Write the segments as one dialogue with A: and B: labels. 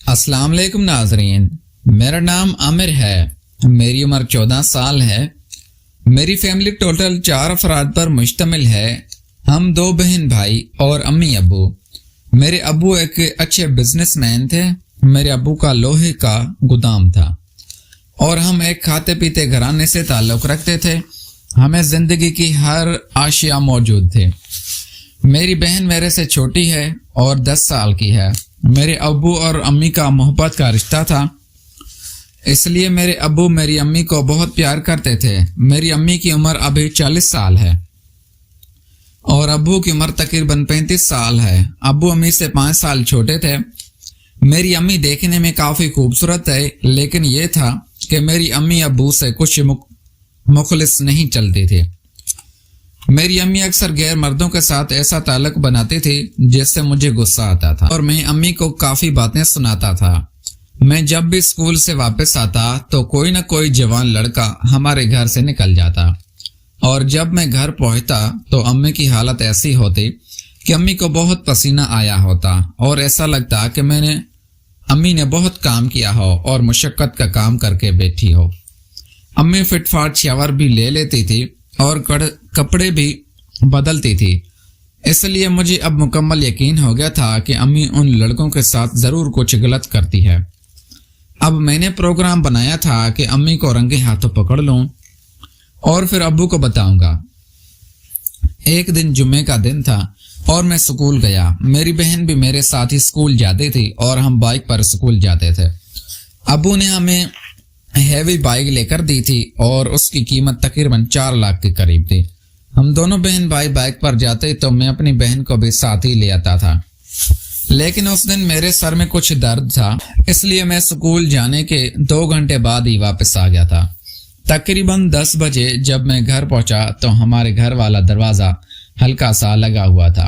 A: السلام علیکم ناظرین، میرا نام عامر ہے، میری عمر 14 سال ہے۔ میری فیملی ٹوٹل 4 افراد پر مشتمل ہے۔ ہم 2 بہن بھائی اور امی ابو۔ میرے ابو ایک اچھے بزنس مین تھے۔ میرے ابو کا لوہے کا گودام تھا اور ہم ایک کھاتے پیتے گھرانے سے تعلق رکھتے تھے۔ ہمیں زندگی کی ہر اشیاء موجود تھے۔ میری بہن میرے سے چھوٹی ہے اور 10 سال کی ہے۔ میرے ابو اور امی کا محبت کا رشتہ تھا، اس لیے میرے ابو میری امی کو بہت پیار کرتے تھے۔ میری امی کی عمر ابھی 40 سال ہے اور ابو کی عمر تقریباً 35 سال ہے۔ ابو امی سے 5 سال چھوٹے تھے۔ میری امی دیکھنے میں کافی خوبصورت ہے، لیکن یہ تھا کہ میری امی ابو سے کچھ مخلص نہیں چلتی تھی۔ میری امی اکثر غیر مردوں کے ساتھ ایسا تعلق بناتی تھی جس سے مجھے غصہ آتا تھا اور میں امی کو کافی باتیں سناتا تھا۔ میں جب بھی اسکول سے واپس آتا تو کوئی نہ کوئی جوان لڑکا ہمارے گھر سے نکل جاتا اور جب میں گھر پہنچتا تو امی کی حالت ایسی ہوتی کہ امی کو بہت پسینہ آیا ہوتا اور ایسا لگتا کہ امی نے بہت کام کیا ہو اور مشقت کا کام کر کے بیٹھی ہو۔ امی فٹ فاٹ شاور بھی لے لیتی تھی اور کپڑے بھی بدلتی تھی، اس لیے مجھے اب مکمل یقین ہو گیا تھا کہ امی ان لڑکوں کے ساتھ ضرور کچھ غلط کرتی ہے۔ اب میں نے پروگرام بنایا تھا کہ امی کو رنگے ہاتھوں پکڑ لوں اور پھر ابو کو بتاؤں گا۔ ایک دن جمعے کا دن تھا اور میں سکول گیا۔ میری بہن بھی میرے ساتھ ہی سکول جاتی تھی اور ہم بائک پر سکول جاتے تھے۔ ابو نے ہمیں ہیوی بائک لے کر دی تھی اور اس کی قیمت تقریباً 4 لاکھ کے قریب تھی۔ ہم دونوں بہن بھائی بائک پر جاتے تو میں اپنی بہن کو بھی ساتھ ہی لے آتا تھا، لیکن اس دن میرے سر میں کچھ درد تھا، اس لیے میں سکول جانے کے 2 گھنٹے بعد ہی واپس آ گیا تھا۔ تقریباً 10 بجے جب میں گھر پہنچا تو ہمارے گھر والا دروازہ ہلکا سا لگا ہوا تھا۔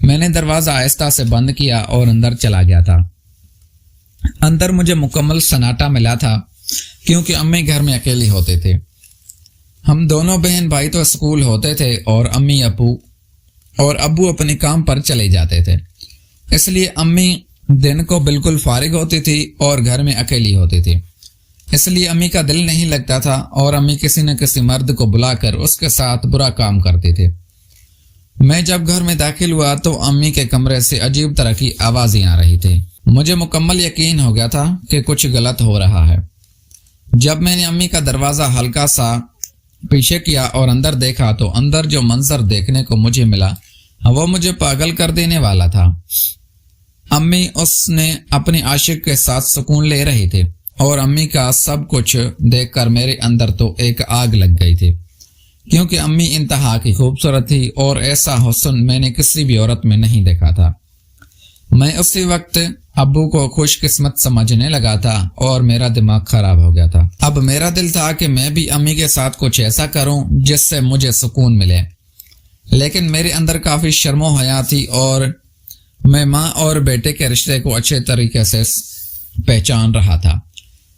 A: میں نے دروازہ آہستہ سے بند کیا اور اندر چلا گیا تھا۔ اندر مجھے مکمل سناٹا ملا تھا کیونکہ امی گھر میں اکیلی ہوتے تھے۔ ہم دونوں بہن بھائی تو اسکول ہوتے تھے اور ابو اپنے کام پر چلے جاتے تھے، اس لیے امی دن کو بالکل فارغ ہوتی تھی اور گھر میں اکیلی ہوتی تھی، اس لیے امی کا دل نہیں لگتا تھا اور امی کسی نہ کسی مرد کو بلا کر اس کے ساتھ برا کام کرتی تھی۔ میں جب گھر میں داخل ہوا تو امی کے کمرے سے عجیب طرح کی آوازیں آ رہی تھی۔ مجھے مکمل یقین ہو گیا تھا کہ کچھ غلط ہو رہا ہے۔ جب میں نے امی کا دروازہ ہلکا سا پیچھے کیا اور اندر دیکھا تو اندر جو منظر دیکھنے کو مجھے ملا وہ مجھے پاگل کر دینے والا تھا۔ امی اس نے اپنے عاشق کے ساتھ سکون لے رہی تھی اور امی کا سب کچھ دیکھ کر میرے اندر تو ایک آگ لگ گئی تھی، کیونکہ امی انتہا کی خوبصورت تھی اور ایسا حسن میں نے کسی بھی عورت میں نہیں دیکھا تھا۔ میں اسی وقت ابو کو خوش قسمت سمجھنے لگا تھا اور میرا دماغ خراب ہو گیا تھا۔ اب میرا دل تھا کہ میں بھی امی کے ساتھ کچھ ایسا کروں جس سے مجھے سکون ملے، لیکن میرے اندر کافی شرم و حیا تھی اور میں ماں اور بیٹے کے رشتے کو اچھے طریقے سے پہچان رہا تھا،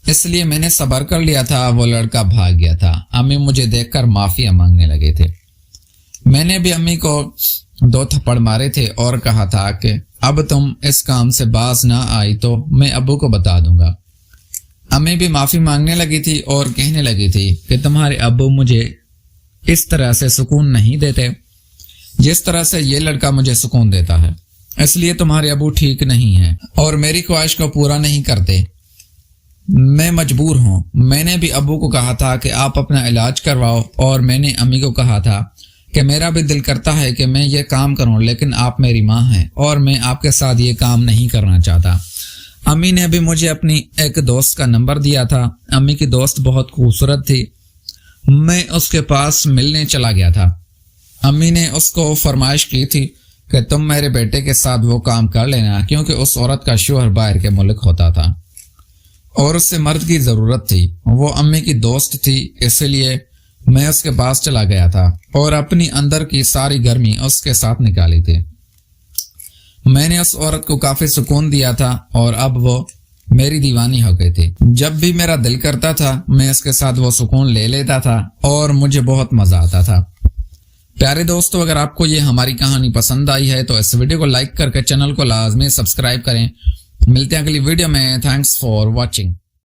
A: اس لیے میں نے صبر کر لیا تھا۔ وہ لڑکا بھاگ گیا تھا۔ امی مجھے دیکھ کر معافی مانگنے لگے تھے۔ میں نے بھی امی کو 2 تھپڑ مارے تھے اور کہا تھا کہ اب تم اس کام سے باز نہ آئی تو میں ابو کو بتا دوں گا۔ امی بھی معافی مانگنے لگی تھی اور کہنے لگی تھی کہ تمہارے ابو مجھے اس طرح سے سکون نہیں دیتے جس طرح سے یہ لڑکا مجھے سکون دیتا ہے، اس لیے تمہارے ابو ٹھیک نہیں ہیں اور میری خواہش کو پورا نہیں کرتے۔ میں مجبور ہوں۔ میں نے بھی ابو کو کہا تھا کہ آپ اپنا علاج کرواؤ اور میں نے امی کو کہا تھا کہ میرا بھی دل کرتا ہے کہ میں یہ کام کروں، لیکن آپ میری ماں ہیں اور میں آپ کے ساتھ یہ کام نہیں کرنا چاہتا۔ امی نے بھی مجھے اپنی ایک دوست کا نمبر دیا تھا۔ امی کی دوست بہت خوبصورت تھی۔ میں اس کے پاس ملنے چلا گیا تھا۔ امی نے اس کو فرمائش کی تھی کہ تم میرے بیٹے کے ساتھ وہ کام کر لینا، کیونکہ اس عورت کا شوہر باہر کے ملک ہوتا تھا اور اس سے مرد کی ضرورت تھی۔ وہ امی کی دوست تھی، اس لیے میں اس کے پاس چلا گیا تھا اور اپنی اندر کی ساری گرمی اس کے ساتھ نکالی تھی۔ میں نے اس عورت کو کافی سکون دیا تھا اور اب وہ میری دیوانی ہو گئی تھی۔ جب بھی میرا دل کرتا تھا میں اس کے ساتھ وہ سکون لے لیتا تھا اور مجھے بہت مزہ آتا تھا۔ پیارے دوستو، اگر آپ کو یہ ہماری کہانی پسند آئی ہے تو اس ویڈیو کو لائک کر کے چینل کو لازمی سبسکرائب کریں ملتے ہیں اگلی ویڈیو میں. Thanks for watching.